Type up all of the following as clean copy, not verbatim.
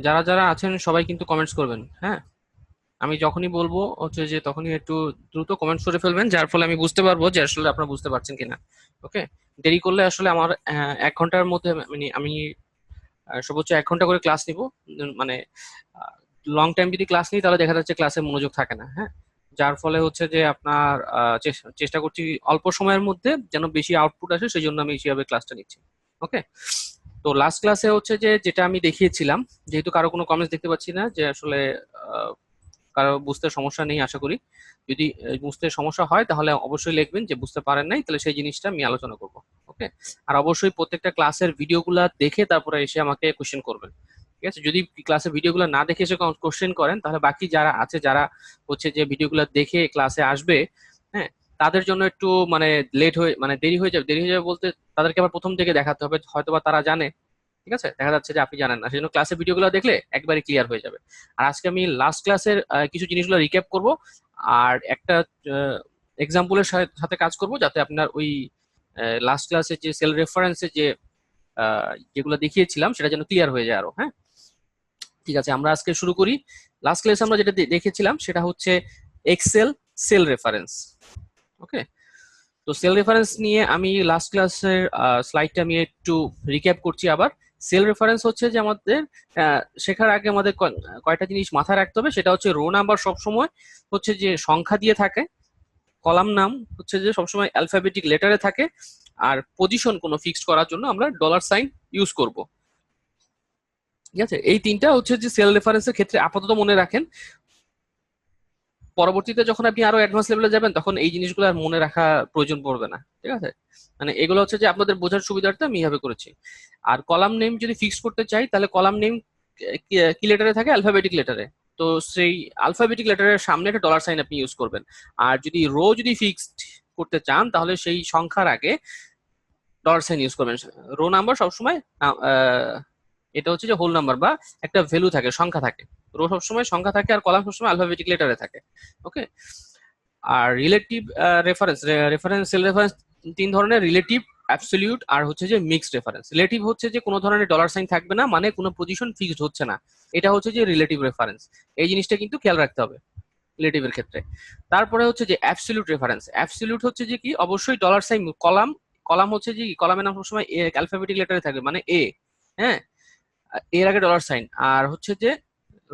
যারা যারা আছেন সবাই কিন্তু কমেন্টস করবেন, হ্যাঁ। আমি যখনই বলবো হচ্ছে যে তখনই একটু দ্রুত কমেন্টস করে ফেলবেন, যার ফলে আমি বুঝতে পারবো যে আসলে আপনারা বুঝতে পারছেন কিনা। ওকে। দেরি করলে আসলে আমার 1 ঘন্টার মধ্যে মানে আমি সর্বোচ্চ 1 ঘন্টা করে ক্লাস নিব। মানে লং টাইম যদি ক্লাস নিই তাহলে দেখা যাচ্ছে ক্লাসে মনোযোগ থাকে না, হ্যাঁ। যার ফলে হচ্ছে যে আপনার চেষ্টা করছি অল্প সময়ের মধ্যে যেন বেশি আউটপুট আসে, সেই জন্য আমি সেভাবে ক্লাসটা নিচ্ছি। ওকে। তো লাস্ট ক্লাসে হচ্ছে যে যেটা আমি দেখিয়েছিলাম, যেহেতু কারো কোনো কমেন্টস দেখতে পাচ্ছি না যে আসলে আহ, কারো বুঝতে সমস্যা নেই আশা করি। যদি বুঝতে সমস্যা হয় তাহলে অবশ্যই লিখবেন যে বুঝতে পারেন নাই, তাহলে সেই জিনিসটা আমি আলোচনা করব। ওকে। আর অবশ্যই প্রত্যেকটা ক্লাসের ভিডিওগুলো দেখে তারপরে এসে আমাকে কোশ্চেন করবেন। ঠিক আছে, যদি ক্লাসের ভিডিওগুলো না দেখে এসে কোশ্চেন করেন তাহলে বাকি যারা আছে, যারা হচ্ছে যে ভিডিওগুলো দেখে ক্লাসে আসবে, হ্যাঁ, তাদের জন্য একটু মানে লেট হয়ে মানে দেরি হয়ে যাবে। দেরি হয়ে যাবে বলতে তাদেরকে আবার প্রথম থেকে দেখাতে হবে, হয়তোবা তারা জানে, ঠিক আছে, দেখা যাচ্ছে যে আপনি জানেন না, সেজন্য ক্লাসের ভিডিওগুলো দেখলে একবারে ক্লিয়ার হয়ে যাবে। আর আজকে আমি লাস্ট ক্লাসের কিছু জিনিসগুলো রিক্যাপ করব, আর একটা এক্সাম্পলের সাথে কাজ করব, যাতে আপনার ওই লাস্ট ক্লাসে যে সেল রেফারেন্সে যে যেগুলো দেখিয়েছিলাম সেটা যেন ক্লিয়ার হয়ে যায় আরো, হ্যাঁ। ঠিক আছে, আমরা আজকে শুরু করি। লাস্ট ক্লাসে আমরা যেটা দেখেছিলাম সেটা হচ্ছে এক্সেল সেল রেফারেন্স। ওকে। তো সেল রেফারেন্স নিয়ে আমি লাস্ট ক্লাসের স্লাইডটা আমি একটু রিক্যাপ করছি আবার। সেল রেফারেন্স হচ্ছে যে আমাদের শেখার আগে আমাদের কয়টা জিনিস মাথায় রাখতে হবে, সেটা হচ্ছে রো নাম্বার সবসময় হচ্ছে যে সংখ্যা দিয়ে থাকে, কলাম নাম হচ্ছে যে সবসময় অ্যালফাবেটিক লেটারে থাকে, আর পজিশন কোনো ফিক্সড করার জন্য আমরা ডলার সাইন ইউজ করব। ঠিক আছে, এই তিনটা হচ্ছে যে সেল রেফারেন্সের ক্ষেত্রে আপাতত মনে রাখেন। পরবর্তীতে যখন আপনি আরো অ্যাডভান্স লেভেলে যাবেন তখন এই জিনিসগুলো আর মনে রাখা প্রয়োজন পড়বে না, ঠিক আছে। মানে এগুলো হচ্ছে যে আপনাদের বোঝার সুবিধার্থে আমি এইভাবে করেছি। আর কলাম নেম যদি ফিক্স করতে চাই তাহলে কলাম নেম কি লেটারে থাকে? অ্যালফাবেটিক লেটারে। তো সেই অ্যালফাবেটিক লেটারের সামনে একটা ডলার সাইন আপনি ইউজ করবেন। আর যদি রো যদি ফিক্সড করতে চান তাহলে সেই সংখ্যার আগে ডলার সাইন ইউজ করবেন। রো নাম্বার সবসময় এটা হচ্ছে যে হোল নাম্বার বা একটা ভ্যালু থাকে, সংখ্যা থাকে। রো সবসময় সংখ্যা থাকে আর কলাম সবসময় অ্যালফাবেটিক লেটারে থাকে। ওকে। আর রিলেটিভ রেফারেন্স, সেল রেফারেন্স তিন ধরনের: রিলেটিভ, অ্যাবসলিউট, আর হচ্ছে যে মিক্সড রেফারেন্স। রিলেটিভ হচ্ছে যে কোনো ধরনের ডলার সাইন থাকবে না, মানে কোনো পজিশন ফিক্সড হচ্ছে না, এটা হচ্ছে যে রিলেটিভ রেফারেন্স। এই জিনিসটা কিন্তু খেয়াল রাখতে হবে রিলেটিভের ক্ষেত্রে। তারপরে হচ্ছে যে অ্যাবসলিউট রেফারেন্স। অ্যাবসলিউট হচ্ছে যে কি অবশ্যই ডলার সাইন কলাম, কলাম হচ্ছে যে কলামের নাম সবসময় অ্যালফাবেটিক লেটারে থাকবে, মানে এ, হ্যাঁ, এর আগে ডলার সাইন। আর হচ্ছে যে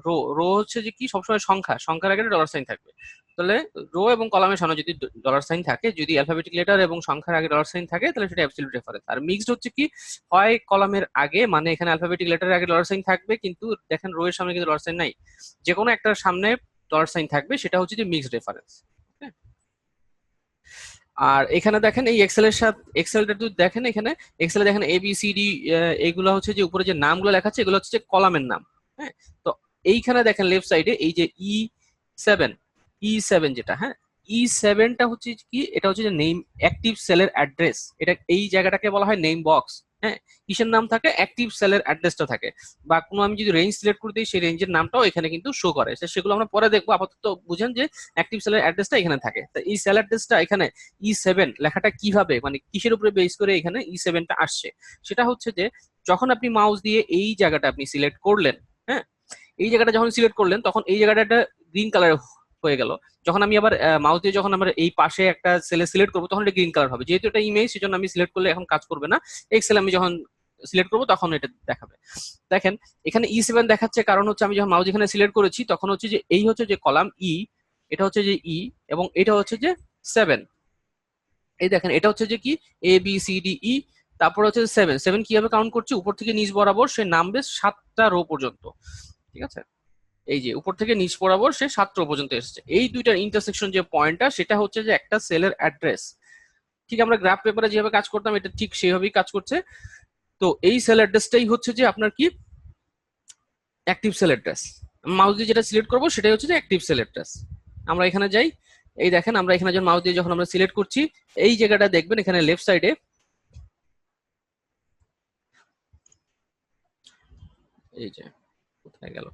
রো, রো হচ্ছে যে কি সবসময় সংখ্যা, সংখ্যার আগে ডলার সাইন থাকবে। তাহলে রো এবং কলামের সামনে যদি ডলার সাইন থাকে, যদি অ্যালফাবেটিক লেটার এবং সংখ্যার আগে ডলার সাইন থাকে, তাহলে সেটা অ্যাবসলিউট রেফারেন্স। আর মিক্সড হচ্ছে কি হয় কলামের আগে, মানে এখানে অ্যালফাবেটিক লেটারের আগে ডলার সাইন থাকবে কিন্তু দেখেন রো এর সামনে কিন্তু ডলার সাইন নাই, যে কোনো একটার সামনে ডলার সাইন থাকবে, সেটা হচ্ছে যে মিক্সড রেফারেন্স। আর এখানে দেখেন এই এক্সেলের সাথে এক্সেলটা যদি দেখেন, এখানে এক্সেলে দেখেন এ বি সি ডি, এগুলো হচ্ছে যে উপরে যে নামগুলো লেখা আছে এগুলো হচ্ছে যে কলামের নাম, হ্যাঁ। তো এইখানে দেখেন লেফট সাইডে এই যে সেভেন, ই 7 যেটা, হ্যাঁ, ই 7টা হচ্ছে কি, এটা হচ্ছে যে নেম অ্যাক্টিভ সেলের অ্যাড্রেস। এটা এই জায়গাটাকে বলা হয় নেম বক্স, হ্যাঁ। কিসের নাম থাকে? অ্যাক্টিভ সেলের অ্যাড্রেসটা থাকে। বা কোনো আমি যদি রেঞ্জ সিলেক্ট করে দিই সেই রেঞ্জের নামটাও এখানে কিন্তু শো করে, সেগুলো আমরা পরে দেখবো। আপাতত বুঝেন যে অ্যাক্টিভ সেলের অ্যাড্রেসটা এখানে থাকে। তো এই সেল অ্যাড্রেসটা এখানে ই 7 লেখাটা কিভাবে, মানে কিসের উপরে বেস করে এখানে ই 7টা আসছে, সেটা হচ্ছে যে যখন আপনি মাউস দিয়ে এই জায়গাটা আপনি সিলেক্ট করলেন, হ্যাঁ, এই জায়গাটা যখন সিলেক্ট করলেন তখন এই জায়গাটা একটা গ্রিন কালার হয়ে গেল। যখন আমি আবার মাউস দিয়ে যখন আমরা এই পাশে একটা সেলে সিলেক্ট করবো তখন এটা গ্রিন কালার হবে, যেহেতু এটা ইমেজ সেজন্য আমি সিলেক্ট করলে এখন কাজ করবে না। এক্সেল আমি যখন সিলেক্ট করবো তখন এটা দেখাবে। দেখেন এখানে ই 7 দেখাচ্ছে, কারণ হচ্ছে আমি যখন মাউস এখানে সিলেক্ট করেছি তখন হচ্ছে যে এই হচ্ছে যে কলাম ই, এটা হচ্ছে যে ই, এবং এটা হচ্ছে যে 7। এই দেখেন এটা হচ্ছে যে কি ABCDE, তারপর হচ্ছে 7 কিভাবে কাউন্ট করছে, উপর থেকে নিচ বরাবর সে নামবে 7টা রো পর্যন্ত, ঠিক আছে। এই যে উপর থেকে নিচ বরাবর সে 7 রো পর্যন্ত এসেছে। এই দুইটার ইন্টারসেকশন যে পয়েন্টটা সেটা হচ্ছে যে একটা সেলের অ্যাড্রেস। ঠিক আমরা গ্রাফ পেপারে যেভাবে কাজ করতাম এটা ঠিক সেভাবেই কাজ করছে। তো এই সেল অ্যাড্রেসটাই হচ্ছে যে আপনার কি অ্যাক্টিভ সেল অ্যাড্রেস। মাউস দিয়ে যেটা সিলেক্ট করবো সেটাই হচ্ছে যে অ্যাক্টিভ সেল অ্যাড্রেস। আমরা এখানে যাই, এই দেখেন আমরা এখানে যখন মাউস দিয়ে যখন আমরা সিলেক্ট করছি এই জায়গাটা দেখবেন এখানে লেফট সাইডে, এই যে কোথায় গেল,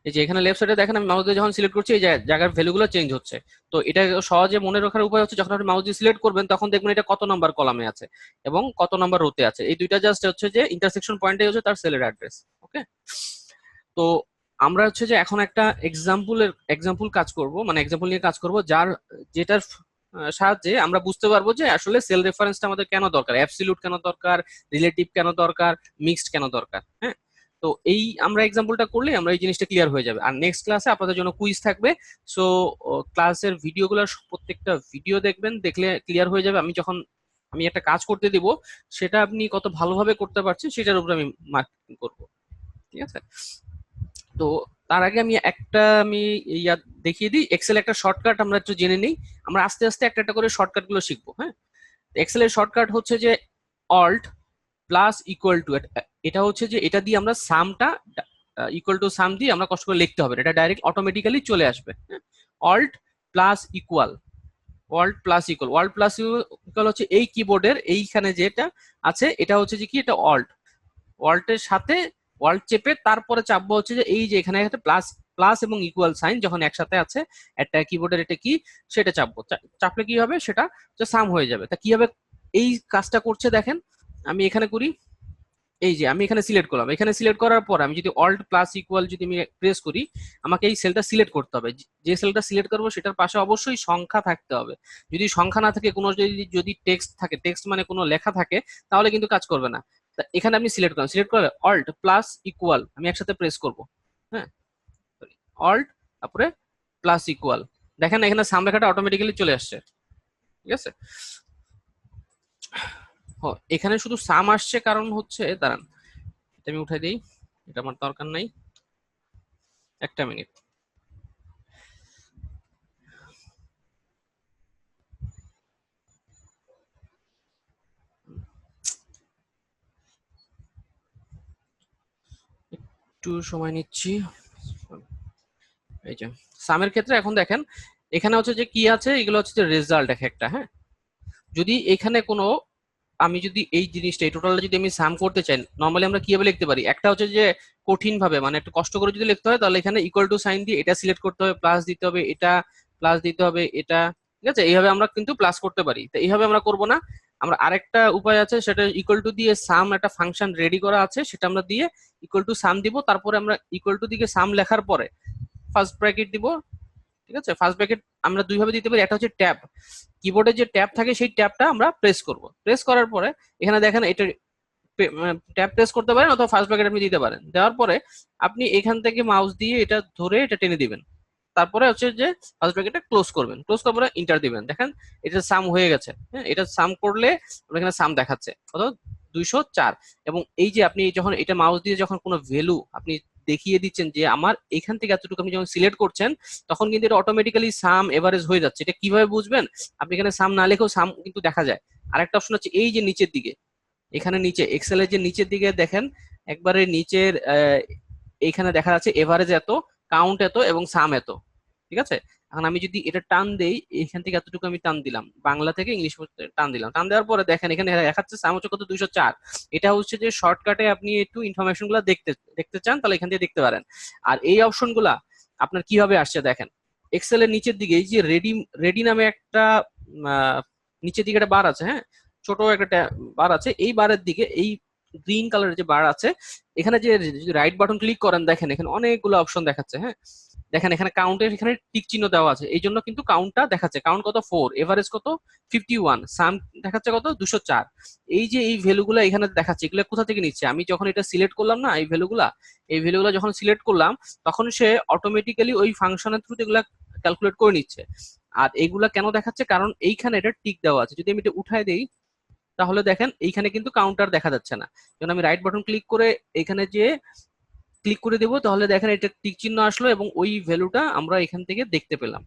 এই যে এখানে লেফট সাইডে দেখেন আমি মাউস দিয়ে যখন সিলেক্ট করছি এই জায়গার ভ্যালুগুলো চেঞ্জ হচ্ছে। তো এটা সহজে মনে রাখার উপায় হচ্ছে যখন আপনি মাউস দিয়ে সিলেক্ট করবেন তখন দেখবেন এটা কত নাম্বার কলামে আছে এবং কত নাম্বার রোতে আছে, এই দুইটা জাস্ট হচ্ছে যে ইন্টারসেকশন পয়েন্টই হচ্ছে তার সেলের অ্যাড্রেস। ওকে। তো আমরা হচ্ছে যে এখন একটা এক্সাম্পল কাজ করব, মানে এক্সাম্পল নিয়ে কাজ করব, যেটার সাহায্যে আমরা বুঝতে পারবো যে আসলে সেল রেফারেন্সটা আমাদের কেন দরকার, অ্যাবসলিউট কেন দরকার, রিলেটিভ কেন দরকার, মিক্সড কেন দরকার। হ্যাঁ, তো এই আমরা এক্সাম্পলটা করলে আমরা এই জিনিসটা ক্লিয়ার হয়ে যাবে। আর নেক্সট ক্লাসে আপনাদের জন্য কুইজ থাকবে। সো ক্লাসের ভিডিওগুলোর প্রত্যেকটা ভিডিও দেখবেন, দেখলে ক্লিয়ার হয়ে যাবে। আমি একটা কাজ করতে দিব, সেটা আপনি কত ভালোভাবে করতে পারছেন সেটার উপর আমি মার্কিং করব। ঠিক আছে? তো তার আগে আমি ইয়া দেখিয়ে দিই, এক্সেল একটা শর্টকাট আমরা একটু জেনে নিই। আমরা আস্তে আস্তে একটা একটা করে শর্টকাট গুলো শিখবো। হ্যাঁ, এক্সেলের শর্টকাট হচ্ছে যে অল্ট প্লাস ইকুয়াল টু, এটা হচ্ছে যে এটা দিয়ে আমরা সামটা ইকুয়াল টু সাম দিয়ে আমরা কষ্ট করে লিখতে হবে না, এটা ডাইরেক্ট অটোমেটিক্যালি চলে আসবে। Alt plus equal, world plus equal হচ্ছে এই কিবোর্ডের এইখানে যেটা আছে এটা হচ্ছে যে কি, এটা ওয়ার্ল্ডের সাথে ওয়ার্ল্ড চেপে তারপরে চাপবো হচ্ছে যে এই যে এখানে একটা প্লাস প্লাস এবং ইকুয়াল সাইন যখন একসাথে আছে একটা কিবোর্ডের, এটা কি সেটা চাপবো। চাপলে কি হবে, সেটা সাম হয়ে যাবে। তা কিভাবে এই কাজটা করছে দেখেন, আমি এখানে করি, এই যে আমি এখানে সিলেক্ট করলাম, এখানে সিলেক্ট করার পর আমি যদি অল্ট প্লাস ইকুয়াল যদি আমি প্রেস করি, আমাকে এই সেলটা সিলেক্ট করতে হবে। যে সেলটা সিলেক্ট করবো সেটার পাশে অবশ্যই সংখ্যা থাকতে হবে। যদি সংখ্যা না থাকে, কোনো যদি টেক্সট থাকে, টেক্সট মানে কোনো লেখা থাকে, তাহলে কিন্তু কাজ করবে না। তা এখানে আপনি সিলেক্ট করলাম, সিলেক্ট করলে অল্ট প্লাস ইকুয়াল আমি একসাথে প্রেস করব। হ্যাঁ, অল্ট তারপরে প্লাস ইকুয়াল, দেখেন এখানে সাম লেখাটা অটোমেটিক্যালি চলে আসছে। ঠিক আছে? এখানে শুধু সাম আসছে কারণ হচ্ছে, দাঁড়ান এটা আমি উঠাই দিই, এটা আমার দরকার নাই, একটা মিনিট। একটু সময় নিচ্ছি। এই যে সামের ক্ষেত্রে এখন দেখেন এখানে হচ্ছে যে কি আছে, এগুলো হচ্ছে যে রেজাল্ট এক একটা। হ্যাঁ, যদি এখানে কোনো, আমি যদি এই জিনিসটা এই টোটালটা যদি আমি সাম করতে চাই, নর্মালি আমরা কিভাবে লিখতে পারি, একটা হচ্ছে যে কঠিন ভাবে মানে একটু কষ্ট করে যদি লিখতে হয়, তাহলে এখানে ইকুয়াল টু সাইন দিয়ে এটা সিলেক্ট করতে হবে, প্লাস দিতে হবে, এটা প্লাস দিতে হবে, এটা। ঠিক আছে? এইভাবে আমরা কিন্তু প্লাস করতে পারি। তো এইভাবে আমরা করব না, আমরা আরেকটা উপায় আছে, সেটা ইকুয়াল টু দিয়ে সাম, একটা ফাংশন রেডি করা আছে, সেটা আমরা দিয়ে ইকুয়াল টু সাম দিব, তারপরে আমরা ইকুয়াল টু দিকে সাম লেখার পরে ফার্স্ট ব্র্যাকেট দিব। ঠিক আছে? ফার্স্ট ব্র্যাকেট আমরা দুই ভাবে দিতে পারি, একটা হচ্ছে ট্যাব, কিবোর্ডে যে ট্যাব থাকে সেই ট্যাবটা আমরা প্রেস করব। প্রেস করার পরে এখানে দেখেন এটা ট্যাব প্রেস করতে পারেন, অথবা ফার্স্ট ব্র্যাকেট আপনি দিতে পারেন। দেওয়ার পরে আপনি এখান থেকে মাউস দিয়ে এটা ধরে এটা টেনে দিবেন, তারপরে হচ্ছে যে ফার্স্ট ব্র্যাকেটটা ক্লোজ করবেন, ক্লোজ করার পরে ইন্টার দিবেন। দেখেন এটা সাম হয়ে গেছে। হ্যাঁ, এটা সাম করলে আমরা এখানে সাম দেখাচ্ছে কত, 204। এবং এই যে আপনি যখন এটা মাউস দিয়ে যখন কোনো ভ্যালু আপনি দেখিয়ে দিচ্ছেন যে আমার এখান থেকে এতটুকু, আপনি যখন সিলেক্ট করছেন তখন কিন্তু এটা অটোমেটিক্যালি সাম এভারেজ হয়ে যাচ্ছে। এটা কিভাবে বুঝবেন, আপনি এখানে সাম না লিখেও সাম কিন্তু দেখা যায়। আরেকটা অপশন হচ্ছে এই যে নিচের দিকে, এখানে নিচে এক্সেলের যে নিচের দিকে দেখেন, একবারে নিচের এইখানে দেখা যাচ্ছে এভারেজ এত, কাউন্ট এত এবং সাম এত। ঠিক আছে? এখন আমি যদি এটা টান দেই, এখান থেকে এতটুকু আমি টান দিলাম, বাংলা থেকে ইংলিশ টান দিলাম, টান দেওয়ার পরে দেখেন এখানে দেখাচ্ছে সাম হচ্ছে কত, 204। এটা হচ্ছে যে শর্টকাটে আপনি একটু ইনফরমেশন গুলা দেখতে দেখতে চান, তাহলে এখান থেকে দেখতে পারেন। আর এই অপশন গুলা আপনার কিভাবে আসছে দেখেন, এক্সেলের নিচের দিকে এই যে রেডি রেডি নামে একটা নিচের দিকে একটা বার আছে। হ্যাঁ, ছোট একটা বার আছে, এই বারের দিকে এই গ্রিন কালারের যে বার আছে, এখানে যে যদি রাইট বাটন ক্লিক করেন, দেখেন এখানে অনেকগুলো অপশন দেখাচ্ছে। হ্যাঁ, দেখেন এখানে কাউন্টের এখানে টিক চিহ্ন দেওয়া আছে, এই জন্য কিন্তু কাউন্টটা দেখাচ্ছে। কাউন্ট কত, 4, এভারেজ কত, 51, সাম দেখাচ্ছে কত, 204। এই যে এই ভ্যালুগুলো এখানে দেখাচ্ছে, এগুলো কোথা থেকে নিচ্ছে, আমি যখন এটা সিলেক্ট করলাম না, এই ভ্যালুগুলা যখন সিলেক্ট করলাম, তখন সে অটোমেটিক্যালি ওই ফাংশনের থ্রুতে এগুলা ক্যালকুলেট করে নিচ্ছে। আর এইগুলা কেন দেখাচ্ছে, কারণ এইখানে এটা টিক দেওয়া আছে। যদি আমি এটা উঠায় দেই, তাহলে দেখেন এইখানে কিন্তু কাউন্টার দেখা যাচ্ছে না। যখন আমি রাইট বাটন ক্লিক করে এখানে যে ক্লিক করে দেবো, তাহলে দেখেন এটা টিক চিহ্ন আসলো এবং ওই ভ্যালুটা আমরা এখান থেকে দেখতে পেলাম,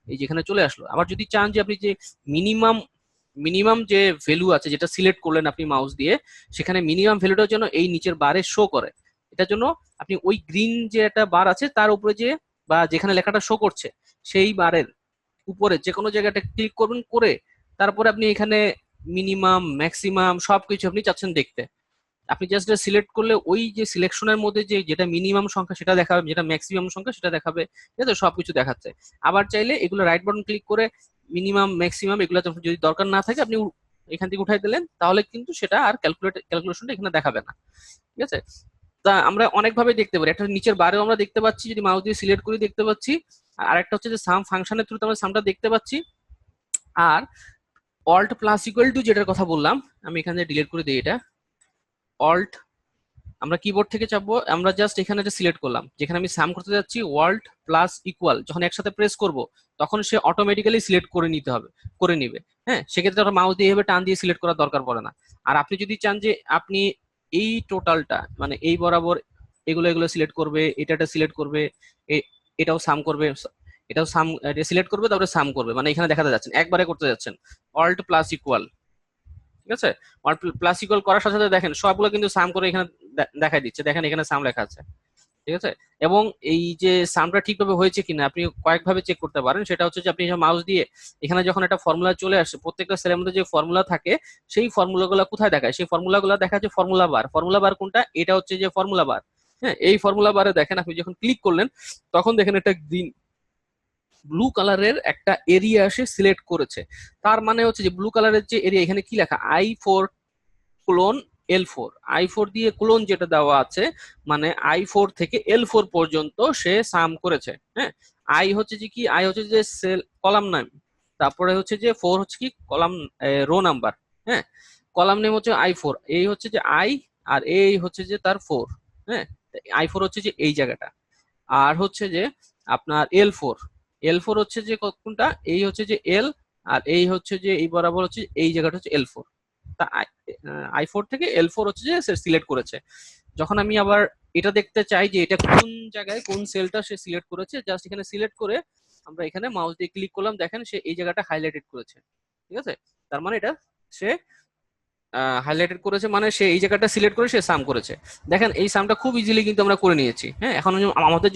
এই যেখানে চলে আসলো। আবার যদি চান যে আপনি যে মিনিমাম মিনিমাম যে ভ্যালু আছে যেটা সিলেক্ট করলেন আপনি মাউস দিয়ে, সেখানে মিনিমাম ভ্যালুটার জন্য এই নিচের বারে শো করে, এটার জন্য আপনি ওই গ্রিন যে একটা বার আছে তার উপরে যে, বা যেখানে লেখাটা শো করছে সেই বারের উপরে যে কোনো জায়গাটা ক্লিক করবেন, করে তারপরে আপনি এখানে মিনিমাম ম্যাক্সিমাম সবকিছু আপনি চাচ্ছেন দেখতে, আপনি জাস্ট সিলেক্ট করলে ওই যে সিলেকশনের মধ্যে যে যেটা মিনিমাম সংখ্যা সেটা দেখাবে, যেটা ম্যাক্সিমাম সংখ্যা সেটা দেখাবে। ঠিক আছে? সবকিছু দেখাচ্ছে। আবার চাইলে এগুলো রাইট বাটন ক্লিক করে মিনিমাম ম্যাক্সিমাম এগুলো যদি দরকার না থাকে আপনি এখান থেকে উঠাই দিলেন, তাহলে কিন্তু সেটা আর ক্যালকুলেশনটা এখানে দেখাবে না। ঠিক আছে? তা আমরা অনেকভাবে দেখতে পারি, একটা নিচের বারেও আমরা দেখতে পাচ্ছি যদি মাউস দিয়ে সিলেক্ট করে দেখতে পাচ্ছি, আর একটা হচ্ছে যে সাম ফাংশনের থ্রুতে আমরা সামটা দেখতে পাচ্ছি। আর অল্ট প্লাস ইকুয়াল টু যেটার কথা বললাম, আমি এখানে ডিলিট করে দিই এটা। অল্ট, আমরা কিবোর্ড থেকে চাপবো, আমরা জাস্ট এখানে যে সিলেক্ট করলাম, যেখানে আমি সাম করতে যাচ্ছি ওয়াল্ট প্লাস ইকুয়াল, যখন একসাথে প্রেস করব তখন সে অটোমেটিক্যালি সিলেক্ট করে নিতে হবে, করে নিবে। হ্যাঁ, সেক্ষেত্রে আমরা মাউস দিয়ে এভাবে টান দিয়ে সিলেক্ট করার দরকার পড়ে না। আর আপনি যদি চান যে আপনি এই টোটালটা মানে এই বরাবর এগুলো এগুলো সিলেক্ট করবে, এটা সিলেক্ট করবে, এটাও সাম করবে, এটাও সাম, সিলেক্ট করবে তারপরে সাম করবে, মানে এখানে দেখাতে যাচ্ছেন একবারে করতে যাচ্ছেন অল্ট প্লাস ইকুয়াল। ঠিক আছে, প্লাস ইকুয়াল করার সাথে সাথে দেখেন সবগুলো কিন্তু সাম করে এখানে দেখাই দিচ্ছে, দেখেন এখানে সাম লেখা আছে। ঠিক আছে, এবং এই যে সামটা ঠিকভাবে হয়েছে কিনা আপনি কয়েকভাবে চেক করতে পারেন। সেটা হচ্ছে যে আপনি মাউস দিয়ে এখানে যখন একটা ফর্মুলা চলে আসে, প্রত্যেকটা সেলের মধ্যে যে ফর্মুলা থাকে সেই ফর্মুলাগুলো কোথায় দেখায়, সেই ফর্মুলাগুলো দেখা যাচ্ছে ফর্মুলা বার। ফর্মুলা বার কোনটা, এটা হচ্ছে যে ফর্মুলা বার। হ্যাঁ, এই ফর্মুলা বারে দেখেন আপনি যখন ক্লিক করলেন তখন দেখেন একটা গ্রিন ব্লু কালারের একটা এরিয়া এসে সিলেক্ট করেছে। তার মানে হচ্ছে যে ব্লু কালারের যে এরিয়া, এখানে কি লেখা, I4 ক্লোন L4, I4 দিয়ে ক্লোন যেটা দেওয়া আছে, মানে I4 থেকে L4 পর্যন্ত সে সাম করেছে। হ্যাঁ, আই হচ্ছে যে কি, আই হচ্ছে যে সেল কলাম নাম, তারপরে হচ্ছে যে 4 হচ্ছে কি কলাম রো নাম্বার। হ্যাঁ, কলাম নেম হচ্ছে I4, এই হচ্ছে যে আই, আর এই হচ্ছে যে তার 4। হ্যাঁ, I4 হচ্ছে যে এই জায়গাটা, আর হচ্ছে যে আপনার L4, L4 হচ্ছে যে কোনটা, এই হচ্ছে যে L, আর এই হচ্ছে যে এই বরাবর হচ্ছে এই জায়গাটা হচ্ছে L4। তা I4 থেকে L4 হচ্ছে যে সে সিলেক্ট করেছে। যখন আমি আবার এটা দেখতে চাই যে এটা কোন জায়গায় কোন সেলটা সে সিলেক্ট করেছে, জাস্ট এখানে সিলেক্ট করে আমরা এখানে মাউস দিয়ে ক্লিক করলাম, দেখেন সে এই জায়গাটা হাইলাইটেড করেছে। ঠিক আছে, তার মানে এটা সে হাইলাইটেড করেছে, মানে সে এই জায়গাটা সিলেক্ট করে সে সাম করেছে। দেখেন এই সামটা খুব ইজিলি কিন্তু আমরা করে নিয়েছি। হ্যাঁ, এখন আমাদের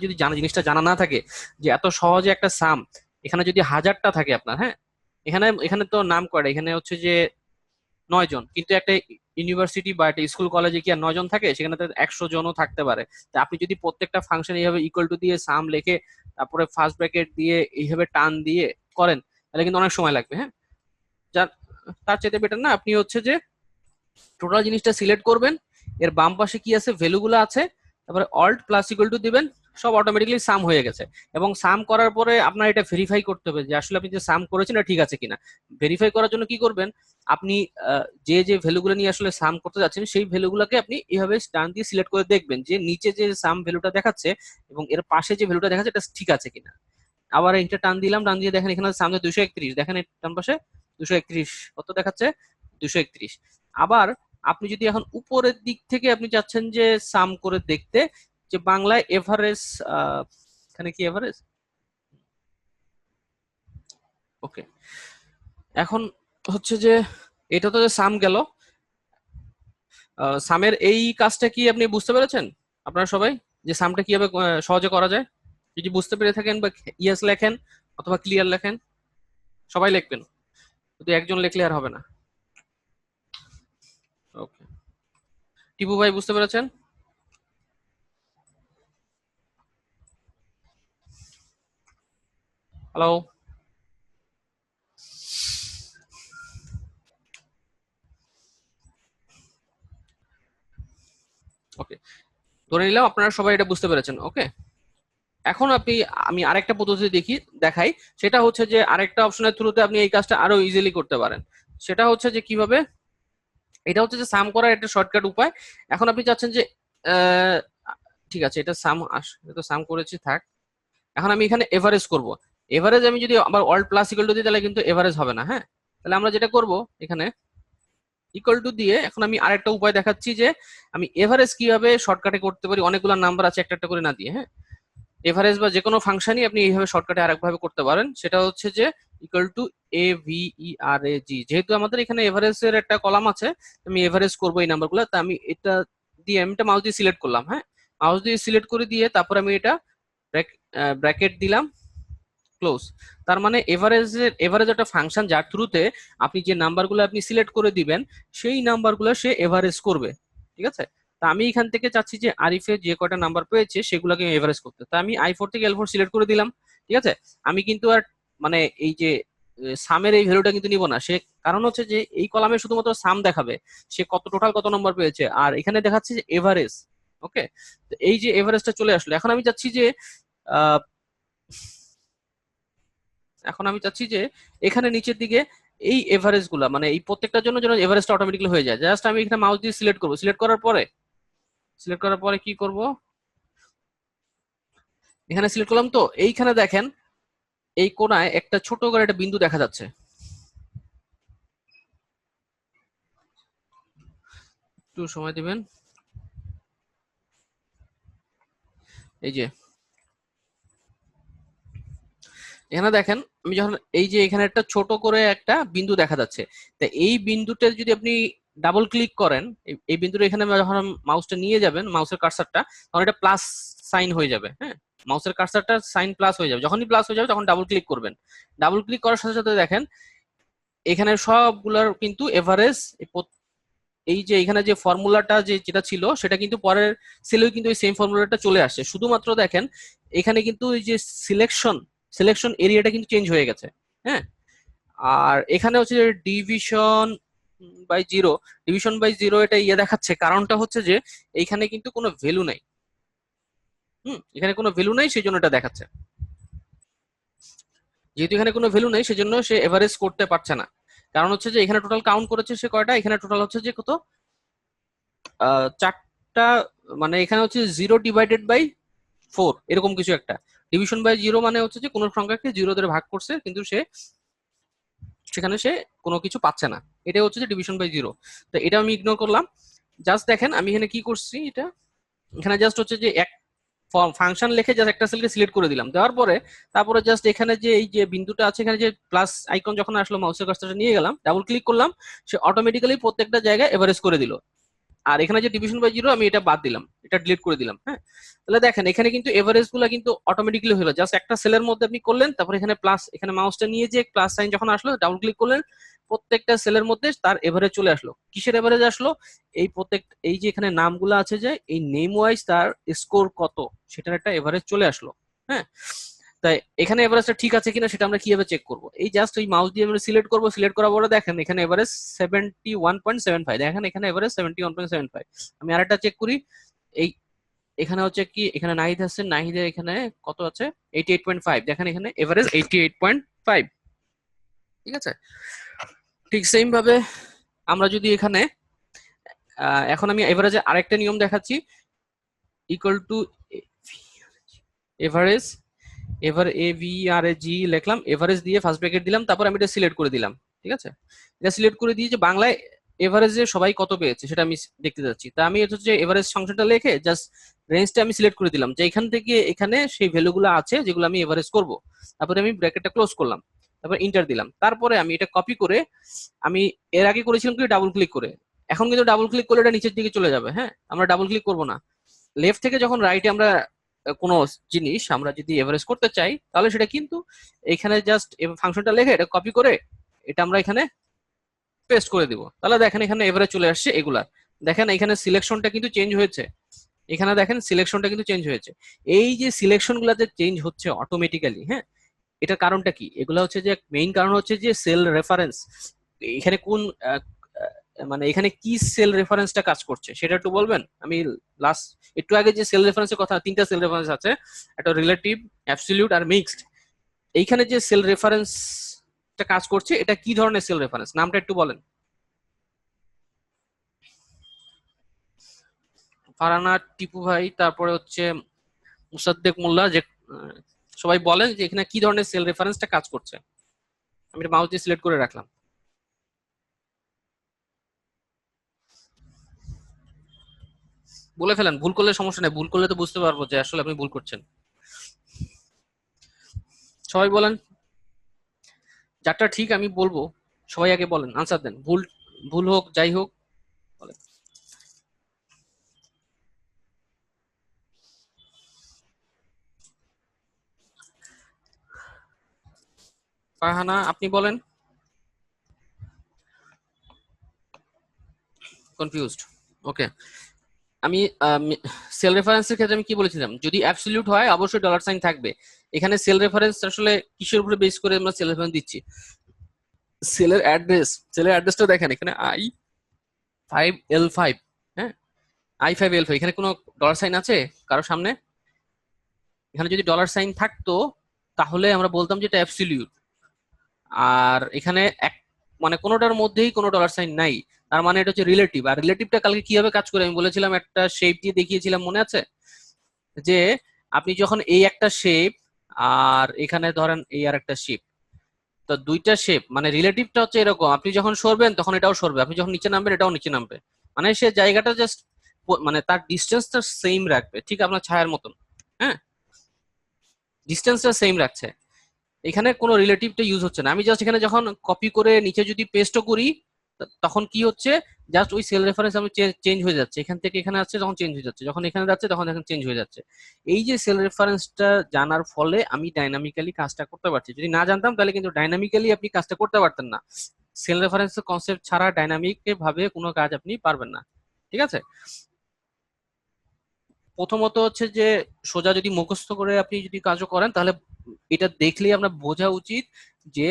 যদি জানা জিনিসটা জানা না থাকে যে এত সহজে একটা সাম, এখানে যদি হাজারটা থাকে আপনার, হ্যাঁ, এখানে এখানে তো নাম করে, এখানে হচ্ছে যে 9 জন, কিন্তু একটা ইউনিভার্সিটি বা একটা স্কুল কলেজে কি আর 9 জন থাকে, সেখানে তো 100 জনও থাকতে পারে। তা আপনি যদি প্রত্যেকটা ফাংশন এইভাবে ইকুয়াল টু দিয়ে সাম লিখে তারপরে ফার্স্ট ব্র্যাকেট দিয়ে এইভাবে টান দিয়ে করেন, তাহলে কিন্তু অনেক সময় লাগবে। হ্যাঁ, যার তার চাইতে বেটার না আপনি হচ্ছে যে টোটাল জিনিসটা সিলেক্ট করবেন, এর বাম পাশে কি আছে ভ্যালুগুলো আছে, তারপরে অল্ট প্লাস ইকুয়াল টু দিবেন, সব অটোমেটিক্যালি সাম হয়ে গেছে। এবং সাম করার পরে আপনার এটা ভেরিফাই করতে হবে যে আসলে আপনি যে সাম করেছেন এটা ঠিক আছে কিনা। ভেরিফাই করার জন্য কি করবেন, আপনি যে যে ভ্যালুগুলো নিয়ে আসলে সাম করতে যাচ্ছেন সেই ভ্যালুগুলোকে আপনি এইভাবে ডান দিয়ে সিলেক্ট করে দেখবেন যে নিচে যে সাম ভ্যালুটা দেখাচ্ছে এবং এর পাশে যে ভ্যালুটা দেখাচ্ছে এটা ঠিক আছে কিনা। আবার এটা টান দিলাম, টান দিয়ে দেখেন এখানে সামনে 231, দেখেন ডান পাশে 231 কত দেখাচ্ছে, 231। আবার আপনি যদি এখন উপরের দিক থেকে আপনি চাচ্ছেন যে সাম করে দেখতে, যে বাংলায় এভারেজ, এখানে কি এভারেজ, ওকে। এখন হচ্ছে যে এটা তো সাম গেল, সামের এই কাজটা কি আপনি বুঝতে পেরেছেন আপনারা সবাই, যে সামটা কিভাবে সহজে করা যায়? যদি বুঝতে পেরে থাকেন বা ইয়েস লেখেন অথবা ক্লিয়ার লেখেন, সবাই লিখবেন, শুধু একজন লিখলে আর হবে না। ওকে, টিপু ভাই বুঝতে পেরেছেন? হ্যালো, ওকে, ধরে নিলাম আপনারা সবাই এটা বুঝতে পেরেছেন। ওকে, এখন আমি আরেকটা পদ্ধতি দেখাই, সেটা হচ্ছে যে আরেকটা অপশনের থ্রুতে আপনি এই কাজটা আরো ইজিলি করতে পারেন। সেটা হচ্ছে যে কিভাবে, এটা হচ্ছে যে সাম করার একটা শর্টকাট উপায়। এখন আপনি চাচ্ছেন যে আহ, ঠিক আছে, এটা এটা তো সাম করেছি থাক। এখন আমি এখানে এভারেজ করব। এভারেজ আমি যদি আবার অল্ট প্লাস ইকুয়াল টু দিই তাহলে কিন্তু এভারেজ হবে না। হ্যাঁ, তাহলে আমরা যেটা করব এখানে ইকুয়াল টু দিয়ে, এখন আমি আরেকটা উপায় দেখাচ্ছি যে আমি এভারেজ কিভাবে শর্টকাটে করতে পারি, অনেকগুলো নাম্বার আছে একটা একটা করে না দিয়ে। হ্যাঁ, এভারেজ বা যে কোনো ফাংশনই আপনি এইভাবে শর্টকাটে আরেকভাবে করতে পারেন, সেটা হচ্ছে যে ইকুয়াল টু AVERAG। যেহেতু আমাদের এখানে এভারেজ এর একটা কলাম আছে, আমি এভারেজ করবো এই নাম্বারগুলো, তা আমি এটা দিয়ে আমি এটা মাউস দিয়ে সিলেক্ট করলাম। হ্যাঁ, মাউস দিয়ে সিলেক্ট করে দিয়ে তারপর আমি এটা ব্র্যাকেট দিলাম, ক্লোজ। তার মানে এভারেজ একটা ফাংশন যার থ্রুতে আপনি যে নাম্বারগুলো আপনি সিলেক্ট করে দিবেন সেই নাম্বারগুলো সে এভারেজ করবে। ঠিক আছে, তা আমি এখান থেকে চাচ্ছি যে আরিফে যে কয়টা নাম্বার পেয়েছে সেগুলোকে এভারেজ করতে, তা আমি I4 থেকে L4 সিলেক্ট করে দিলাম। ঠিক আছে, আমি কিন্তু আর মানে এই যে সামের এই ভ্যালুটা কিন্তু নিব না, সে কারণ হচ্ছে যে এই কলামে শুধুমাত্র সাম দেখাবে, সে কত টোটাল কত নম্বর পেয়েছে, আর এখানে দেখাচ্ছে যে এভারেজ। ওকে, এই যে এভারেজটা চলে আসলো, এখন আমি চাচ্ছি যে আহ, এখানে নিচের দিকে এই এভারেজ গুলা মানে এই প্রত্যেকটার জন্য যেন এভারেজটা অটোমেটিক্যালি হয়ে যায়। জাস্ট আমি এখানে মাউস দিয়ে সিলেক্ট করবো, সিলেক্ট করার পরে কি করব, এখানে সিলেক্ট করলাম, তো এইখানে দেখেন এই কোনায় একটা ছোট করে একটা বিন্দু দেখা যাচ্ছে, একটু সময় দিবেন। এই যে এখানে দেখেন, আমি যখন এই যে এখানে একটা ছোট করে একটা বিন্দু দেখা যাচ্ছে, তা এই বিন্দুতে যদি আপনি ডাবল ক্লিক করেন, এই বিন্দুটা এখানে যখন মাউসটা নিয়ে যাবেন, মাউসের কার্সারটা, তখন এটা প্লাস সাইন হয়ে যাবে। হ্যাঁ, মাউসের কার্সারটা সাইন প্লাস হয়ে যাবে, যখনই প্লাস হয়ে যাবে তখন ডাবল ক্লিক করবেন। ডাবল ক্লিক করার সাথে সাথে দেখেন এখানে সবগুলোর কিন্তু এভারেজ, এই যে এখানে যে ফর্মুলাটা যেটা ছিল সেটা কিন্তু পরের সেলেও কিন্তু এই সেম ফর্মুলাটা চলে আসছে। শুধুমাত্র দেখেন এখানে কিন্তু এই যে সিলেকশন সিলেকশন এরিয়াটা কিন্তু চেঞ্জ হয়ে গেছে। হ্যাঁ, আর এখানে হচ্ছে যে ডিভিশন বাই জিরো এটা দেখাচ্ছে, কারণটা হচ্ছে যে এইখানে কিন্তু কোনো ভ্যালু নাই। এখানে কোনো ভ্যালু নাই, সেই জন্য এটা দেখাচ্ছে। যেহেতু এখানে কোনো ভ্যালু নেই সেজন্য সে এভারেজ করতে পারছে না। কারণ হচ্ছে যে এখানে টোটাল কাউন্ট করেছে সে কয়টা, এখানে টোটাল হচ্ছে যে কত, চারটা, মানে এখানে হচ্ছে 0/4 এরকম কিছু একটা। ডিভিশন বাই জিরো মানে হচ্ছে যে কোনো সংখ্যাকে জিরো ধরে ভাগ করছে, কিন্তু সেখানে সে কোনো কিছু পাচ্ছে না। এটা হচ্ছে যে ডিভিশন বাই জিরো। তো এটা আমি ইগনোর করলাম। জাস্ট দেখেন আমি এখানে কি করছি, এখানে জাস্ট হচ্ছে যে এক ফাংশন লিখে জাস্ট একটা সেলকে সিলেক্ট করে দিলাম, দেওয়ার পরে তারপরে জাস্ট এখানে যে এই যে বিন্দুটা আছে, এখানে যে প্লাস আইকন যখন আসলো মাউসের কাজটা নিয়ে গেলাম, ডাবল ক্লিক করলাম, সে অটোমেটিক্যালি প্রত্যেকটা জায়গায় এভারেজ করে দিল। আর এখানে যে ডিভিশন বাই জিরো আমি এটা বাদ দিলাম, এটা ডিলিট করে দিলাম। হ্যাঁ, তাহলে দেখেন এখানে কিন্তু এভারেজ গুলা কিন্তু অটোমেটিক্যালি হলো, জাস্ট একটা সেলের মধ্যে আপনি করলেন, তারপর এখানে প্লাস, এখানে মাউসটা নিয়ে যে প্লাস সাইন যখন আসলো ডাবল ক্লিক করলেন, প্রত্যেকটা সেলের মধ্যে তার এভারেজ চলে আসলো। কিসের এভারেজ আসলো, এই যে এখানে নামগুলো আছে যে এই নেম ওয়াইজ তার স্কোর কত সেটার একটা এভারেজ চলে আসলো। হ্যাঁ, তাই এখানে এভারেজটা ঠিক আছে কিনা সেটা আমরা কিভাবে চেক করবো, এই জাস্ট ওই মাউস দিয়ে আমরা সিলেক্ট করবো, সিলেক্ট করার পরে দেখেন এখানে এভারেজ 71.75, দেখেন এখানে এভারেজ 71.75। আমি আরেকটা চেক করি, এই এখানে হচ্ছে কি, এখানে নাহিদ আছে, নাহিদের এখানে কত আছে, 88.5, দেখেন এখানে এভারেজ 88.5। ঠিক আছে, ঠিক সেম ভাবে আমরা যদি এখানে এখন আমি এভারেজে আরেকটা নিয়ম দেখাচ্ছি, ইকুয়াল টু এভারেজ, এবার AVRAG লিখলাম, এভারেজ দিয়ে ফার্স্ট ব্র্যাকেট দিলাম, তারপর আমি এটা সিলেক্ট করে দিলাম। ঠিক আছে, এটা সিলেক্ট করে দিয়ে যে বাংলায় এভারেজে সবাই কত পেয়েছে সেটা আমি দেখতে যাচ্ছি। তা আমি এটা হচ্ছে এভারেজ ফাংশনটা লিখে জাস্ট রেঞ্জটা আমি সিলেক্ট করে দিলাম, যে এখান থেকে এখানে সেই ভ্যালুগুলো আছে যেগুলো আমি এভারেজ করব। তারপরে আমি ব্র্যাকেটটা ক্লোজ করলাম, তারপর ইন্টার দিলাম, তারপরে আমি এটা কপি করে, আমি এর আগে করেছিলাম কি ডাবল ক্লিক করে, এখন কিন্তু ডাবল ক্লিক করলে এটা নিচের দিকে চলে যাবে। হ্যাঁ, আমরা ডাবল ক্লিক করব না, লেফট থেকে যখন রাইটে আমরা কোনো জিনিস আমরা যদি এভারেজ করতে চাই, তাহলে সেটা কিন্তু এখানে জাস্ট ফাংশনটা লিখে এটা কপি করে এটা আমরা এখানে পেস্ট করে দিব, তাহলে দেখেন এখানে এভারেজ চলে আসছে এগুলা। দেখেন এখানে সিলেকশনটা কিন্তু চেঞ্জ হয়েছে, এখানে দেখেন সিলেকশনটা কিন্তু চেঞ্জ হয়েছে। এই যে সিলেকশন গুলাতে চেঞ্জ হচ্ছে অটোমেটিক্যালি, হ্যাঁ, এটার কারণটা কি, এগুলা হচ্ছে যে মেইন কারণ হচ্ছে যে সেল রেফারেন্স, এখানে কোন মানে এখানে কি সেল রেফারেন্সটা কাজ করছে সেটা একটু বলবেন। আমি লাস্ট একটু আগে যে সেল রেফারেন্সের কথা, তিনটা সেল রেফারেন্স আছে, একটা রিলেটিভ, অ্যাবসলিউট আর মিক্সড। এইখানে যে সেল রেফারেন্সটা কাজ করছে এটা কি ধরনের সেল রেফারেন্স, নামটা একটু বলেন। ফারহানা, টিপু ভাই, তারপরে হচ্ছে মুসাদ্দেক মোল্লা, যে সবাই বলেন যে এখানে কি ধরনের সেল রেফারেন্সটা কাজ করছে। আমি মাউস দিয়ে সিলেক্ট করে রাখলাম। বলে ফেলেন, ভুল করলে সমস্যা নেই, ভুল করলে তো বুঝতে পারবো যে আসলে আপনি ভুল করছেন। সবাই বলেন, যারটা ঠিক আমি বলবো, সবাই আগে বলেন, আনসার দেন, ভুল ভুল হোক যাই হোক বলেন। ফারহানা আপনি বলেন। কনফিউজড, ওকে। আমি সেল রেফারেন্সের ক্ষেত্রে আমি কি বলেছিলাম, যদি অ্যাবসলিউট হয় অবশ্যই ডলার সাইন থাকবে। এখানে সেল রেফারেন্স আসলে কিসের উপরে বেস করে আমরা সেল রেফারেন্স দিচ্ছি, সেলের অ্যাড্রেসটা দেখেন এখানে I5L5। হ্যাঁ, I5L5 এখানে কোনো ডলার সাইন আছে কারো সামনে? এখানে যদি ডলার সাইন থাকতো তাহলে আমরা বলতাম যে এটা অ্যাবসলিউট। আর এখানে এক মানে কোনোটার মধ্যেই কোনো ডলার সাইন নাই, তার মানে এটা হচ্ছে রিলেটিভ। আর রিলেটিভটা কালকে কিভাবে কাজ করে আমি বলেছিলাম, একটা শেপ দিয়ে দেখিয়েছিলাম, মনে আছে? যে আপনি যখন এই একটা শেপ আর এখানে ধরেন এই আর একটা শেপ, তো দুইটা শেপ মানে রিলেটিভটা হচ্ছে এরকম, আপনি যখন সরবেন তখন এটাও সরবে, আপনি যখন নিচে নামবেন এটাও নিচে নামবে। মানে সে জায়গাটা জাস্ট মানে তার ডিস্টেন্সটা সেম রাখবে, ঠিক আপনার ছায়ার মতন। হ্যাঁ, ডিস্টেন্সটা সেম রাখছে, এখানে কোনো রিলেটিভটা ইউজ হচ্ছে না। আমি জাস্ট এখানে যখন কপি করে নিচে যদি পেস্টও করি তখন কি হচ্ছে, জাস্ট ওই সেল রেফারেন্স আমি চেঞ্জ হয়ে যাচ্ছে, এখান থেকে এখানে আসছে তখন চেঞ্জ হয়ে যাচ্ছে, যখন এখানে যাচ্ছে তখন এখানে চেঞ্জ হয়ে যাচ্ছে। এই যে সেল রেফারেন্সটা জানার ফলে আমি ডাইনামিক্যালি কাজটা করতে পারছি। যদি না জানতাম তাহলে কিন্তু ডাইনামিক্যালি আপনি কাজটা করতে পারতেন না। সেল রেফারেন্সের কনসেপ্ট ছাড়া ডাইনামিক ভাবে কোনো কাজ আপনি পারবেন না। ঠিক আছে, প্রথমত হচ্ছে যে সোজা যদি মুখস্থ করে আপনি যদি কাজও করেন তাহলে এটা দেখলেই আমরা বোঝা উচিত যে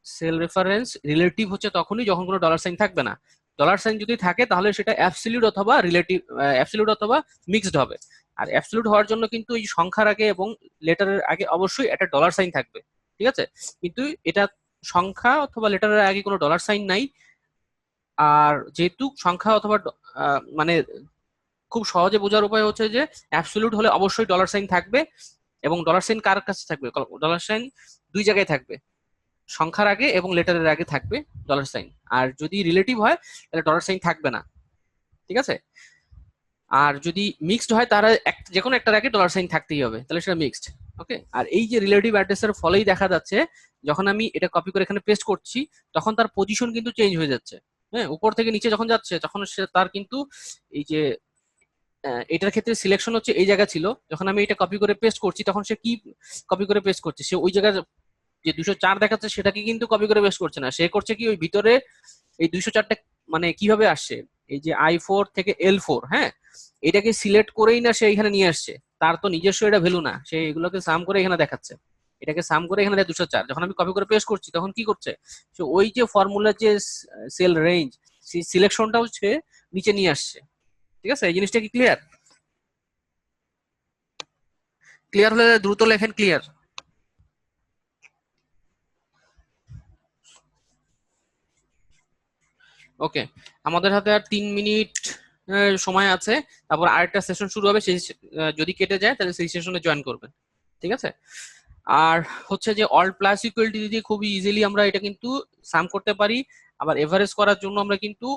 সেল রেফারেন্স রিলেটিভ হচ্ছে তখনই যখন কোনো ডলার সাইন থাকবে না। ডলার সাইন যদি থাকে তাহলে সেটা অ্যাবসলিউট অথবা রিলেটিভ, অ্যাবসলিউট অথবা মিক্সড হবে। আর অ্যাবসলিউট হওয়ার জন্য কিন্তু এই সংখ্যার আগে এবং লেটারের আগে অবশ্যই একটা ডলার সাইন থাকবে। ঠিক আছে, কিন্তু এটা সংখ্যা অথবা লেটারের আগে কোনো ডলার সাইন নাই। আর যেহেতু সংখ্যা অথবা মানে খুব সহজে বোঝার উপায় হচ্ছে যে অ্যাবসলিউট হলে অবশ্যই ডলার সাইন থাকবে, এবং ডলার সাইন কার কাছে থাকবে? ডলার সাইন দুই জায়গায় থাকবে, সংখ্যার আগে এবং লেটারের আগে থাকবে ডলার সাইন। আর যদি রিলেটিভ হয় তাহলে ডলার সাইন থাকবে না। ঠিক আছে, আর যদি মিক্সড হয় তাহলে যে কোনো একটার আগে ডলার সাইন থাকতেই হবে, তাহলে সেটা মিক্সড। ওকে, আর এই যে রিলেটিভ অ্যাড্রেসের ফলেই দেখা যাচ্ছে যখন আমি এটা কপি করে এখানে পেস্ট করছি তখন তার পজিশন কিন্তু চেঞ্জ হয়ে যাচ্ছে। হ্যাঁ, উপর থেকে নিচে যখন যাচ্ছে তখন সে তার কিন্তু এই যে এটার ক্ষেত্রে সিলেকশন হচ্ছে এই জায়গা ছিল, যখন আমি এটা কপি করে পেস্ট করছি তখন সে কি কপি করে পেস্ট করছে, সে ওই জায়গায় যে 204 দেখাচ্ছে সেটাকে কিন্তু কপি করে পেস্ট করছে না, সে করছে কি ওই ভিতরে এই 204টা মানে কিভাবে আসছে, এই যে I4 থেকে L4, হ্যাঁ, এটাকে সিলেক্ট করেই না সে এখানে নিয়ে আসছে। তার তো নিজস্ব এটা ভ্যালু না, সে এগুলোকে সাম করে এখানে দেখাচ্ছে, এটাকে সাম করে এখানে দেয় 204। যখন আমি কপি করে পেস্ট করছি তখন কি করছে, সে ওই যে ফর্মুলার যে সেল রেঞ্জ সেই সিলেকশনটাও সে নিচে নিয়ে আসছে। ঠিক আছে, এই জিনিসটা কি ক্লিয়ার? ক্লিয়ার হলে দ্রুত লেখেন ক্লিয়ার। ওকে, আমাদের হাতে আর 3 মিনিট সময় আছে, তারপর আরেকটা সেশন শুরু হবে, সেই যদি কেটে যায় তাহলে সেই সেশনে জয়েন করবেন। ঠিক আছে, আর হচ্ছে যে অল প্লাস ইকুয়ালিটি দিয়ে খুবই ইজিলি আমরা এটা কিন্তু সাম করতে পারি। আবার এভারেজ করার জন্য আমরা কিন্তু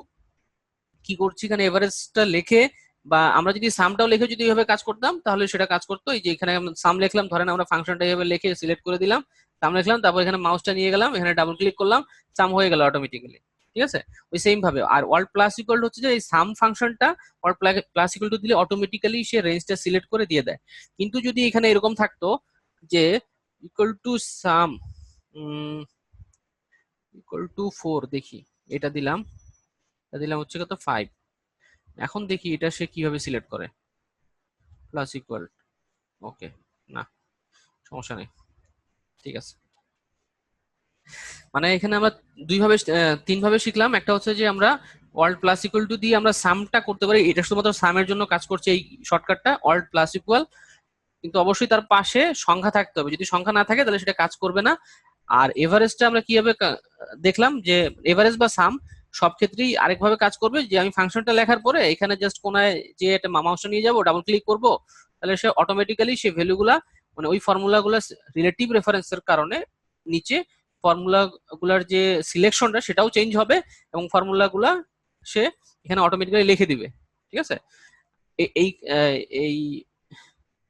কি করছি, এখানে এভারেজটা লিখে বা আমরা যদি সামটাও লিখে যদি এইভাবে কাজ করতাম তাহলে সেটা কাজ করতো। এই যে এখানে সাম লিখলাম, ধরেন আমরা ফাংশনটা এইভাবে লিখে সিলেক্ট করে দিলাম, সাম লিখলাম, তারপর এখানে মাউসটা নিয়ে গেলাম, এখানে ডাবল ক্লিক করলাম, সাম হয়ে গেল অটোমেটিক্যালি। ঠিক আছে, ওই সেম ভাবে আর অল প্লাস ইকুয়াল হচ্ছে যে এই সাম ফাংশনটা অল প্লাস ইকুয়াল টু দিলে অটোমেটিক্যালি সে রেঞ্জটা সিলেক্ট করে দিয়ে দেয়। কিন্তু যদি এখানে এরকম থাকতো যে equal to some equal to 4, দেখি এটা দিলাম, এটা দিলাম হচ্ছে কত 5, এখন দেখি এটা সে কিভাবে সিলেক্ট করে, প্লাস ইকুয়াল। ওকে, না সমস্যা নেই, ঠিক আছে। মানে এখানে আমরা তিন ভাবে শিখলাম। একটা হচ্ছে যে আমরা অল্ট প্লাস ইকুয়াল টু দিয়ে আমরা সামটা করতে পারি, এটা শুধুমাত্র সামের জন্য কাজ করছে এই শর্টকাটটা অল্ট প্লাস ইকুয়াল, কিন্তু অবশ্যই তার পাশে সংখ্যা থাকতে হবে, যদি সংখ্যা না থাকে তাহলে সেটা কাজ করবে না। আর এভারেজটা আমরা কিভাবে দেখলাম যে এভারেজ বা সাম সব ক্ষেত্রেই আরেকভাবে কাজ করবে, যে আমি ফাংশনটা লেখার পরে এখানে জাস্ট কোনায় যে একটা মাউসটা নিয়ে যাবো, ডাবল ক্লিক করব, তাহলে সে অটোমেটিক্যালি সেই ভ্যালুগুলা মানে ওই ফর্মুলা গুলা রিলেটিভ রেফারেন্সের কারণে নিচে ফর্মুলা গুলার যে সিলেকশনটা সেটাও চেঞ্জ হবে, এবং ফর্মুলা গুলা সে এখানে অটোমেটিক্যালি লিখে দিবে। ঠিক আছে, এই এই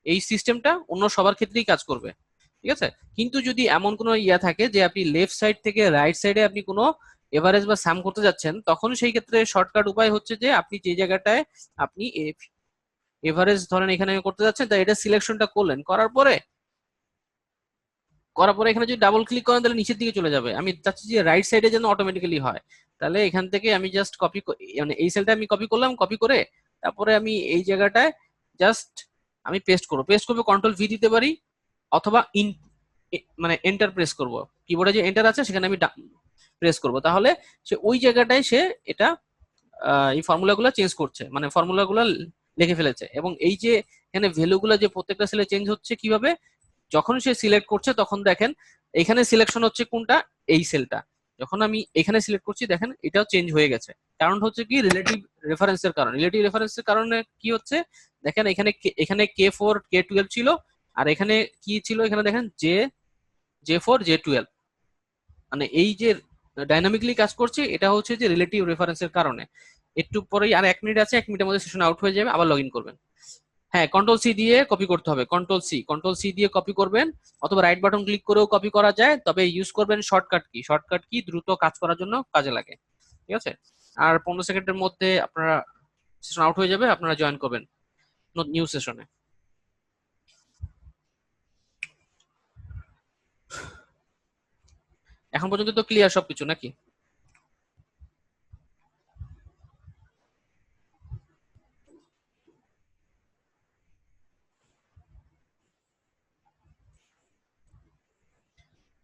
এই সিস্টেমটা অন্য সবার ক্ষেত্রেই কাজ করবে। ঠিক আছে, কিন্তু যদি এমন কোনো ইয়া থাকে যে আপনি লেফট সাইড থেকে রাইট সাইডে আপনি কোনো এভারেজ বা সাম করতে যাচ্ছেন, তখন সেই ক্ষেত্রে শর্টকাট উপায় হচ্ছে যে আপনি যে জায়গাটায় আপনি এভারেজ ধরেন এখানে করতে যাচ্ছেন, তাই এটা সিলেকশনটা করলেন, করার পরে এখানে যদি ডাবল ক্লিক করেন তাহলে নিচের দিকে চলে যাবে। আমি চাচ্ছি যে রাইট সাইডে যেন অটোমেটিক্যালি হয়, তাহলে এখান থেকে আমি জাস্ট কপি, মানে এই সেলটা আমি কপি করলাম, কপি করে তারপরে আমি এই জায়গাটায় জাস্ট আমি পেস্ট করবো কন্ট্রোল ভি দিতে পারি, অথবা মানে এন্টার প্রেস করব, কিবোর্ডে যে এন্টার আছে সেখানে আমি প্রেস করব, তাহলে সে ওই জায়গাটায় সে এটা এই ফর্মুলাগুলো চেঞ্জ করছে, মানে ফর্মুলাগুলো লিখে ফেলেছে। এবং এই যে এখানে ভ্যালুগুলো যে প্রত্যেকটা সেলে চেঞ্জ হচ্ছে কিভাবে, যখন সে সিলেক্ট করছে তখন দেখেন এখানে সিলেকশন হচ্ছে কোনটা, এই সেলটা। যখন আমি এখানে সিলেক্ট করছি দেখেন এটাও চেঞ্জ হয়ে গেছে। কারণ হচ্ছে কি রিলেটিভ রেফারেন্সের কারণে। রিলেটিভ রেফারেন্সের কারণে কি হচ্ছে, দেখেন এখানে K4 K12 ছিল, আর এখানে কি ছিল, এখানে দেখেন J4 J12। মানে এই যে ডাইনামিকলি কাজ করছে এটা হচ্ছে যে রিলেটিভ রেফারেন্সের কারণে। একটু পরেই আর 1 মিনিট আছে, 1 মিনিটের মধ্যে সেশন আউট হয়ে যাবে, আবার লগ ইন করবেন। হ্যাঁ, কন্ট্রোল সি দিয়ে কপি করতে হবে, কন্ট্রোল সি দিয়ে কপি করবেন, অথবা রাইট বাটন ক্লিক করেও কপি করা যায়, তবে ইউজ করবেন শর্টকাট কি দ্রুত কাজ করার জন্য কাজে লাগে। ঠিক আছে। আর 15 সেকেন্ডের মধ্যে আপনারা সেশন আউট হয়ে যাবে, আপনারা জয়েন করবেন নিউ সেশনে। এখন পর্যন্ত তো ক্লিয়ার সবকিছু নাকি?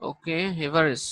ওকে, এভারেজ